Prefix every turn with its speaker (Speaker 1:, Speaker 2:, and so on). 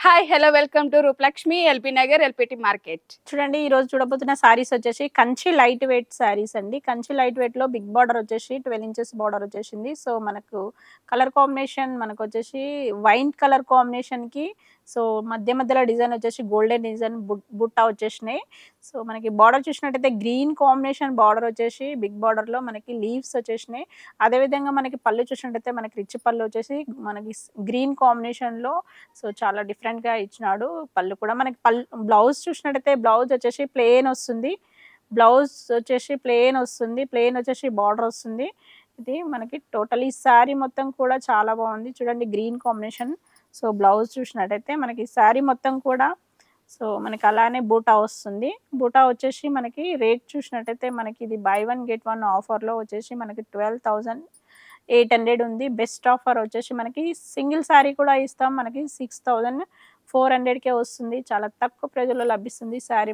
Speaker 1: Hi hello welcome to Rupalakshmi LB Nagar LPT market.
Speaker 2: చూడండి ఈ రోజు చూడబోతున్న సారీస్ వచ్చేసి కంచి లైట్ వెయిట్ సారీస్ అండి. కంచి లైట్ వెయిట్ లో బిగ్ బార్డర్ వచ్చేసి 12 ఇంచెస్ బార్డర్ వచ్చేసింది. సో మనకు కలర్ కాంబినేషన్ మనకు వచ్చేసి వైన్ కలర్ కాంబినేషన్ కి సో మధ్య మధ్యలో డిజైన్ వచ్చేసి గోల్డెన్ డిజైన్ బుట్ట వచ్చేసినాయి. సో మనకి బార్డర్ చూసినట్టయితే గ్రీన్ కాంబినేషన్ బార్డర్ వచ్చేసి బిగ్ బార్డర్ లో మనకి లీవ్స్ వచ్చేసినాయి. అదేవిధంగా మనకి పళ్ళు చూసినట్టయితే మనకి రిచ్ పళ్ళు వచ్చేసి మనకి గ్రీన్ కాంబినేషన్ లో సో చాలా డిఫరెంట్ గా ఇచ్చినాడు. పళ్ళు కూడా మనకి బ్లౌజ్ చూసినట్టయితే బ్లౌజ్ వచ్చేసి ప్లెయిన్ వస్తుంది. ప్లెయిన్ వచ్చేసి బార్డర్ వస్తుంది. ఇది మనకి టోటల్ ఈ శారీ మొత్తం కూడా చాలా బాగుంది. చూడండి గ్రీన్ కాంబినేషన్. సో బ్లౌజ్ చూసినట్టయితే మనకి శారీ మొత్తం కూడా సో మనకి అలానే బూటా వస్తుంది. బూటా వచ్చేసి మనకి రేట్ చూసినట్టయితే మనకి ఇది బై వన్ గెట్ వన్ ఆఫర్లో వచ్చేసి మనకి 12,800 ఉంది. బెస్ట్ ఆఫర్ వచ్చేసి మనకి సింగిల్ శారీ కూడా ఇస్తాం. మనకి 6,400కే వస్తుంది. చాలా తక్కువ ప్రైజ్లో లభిస్తుంది శారీ.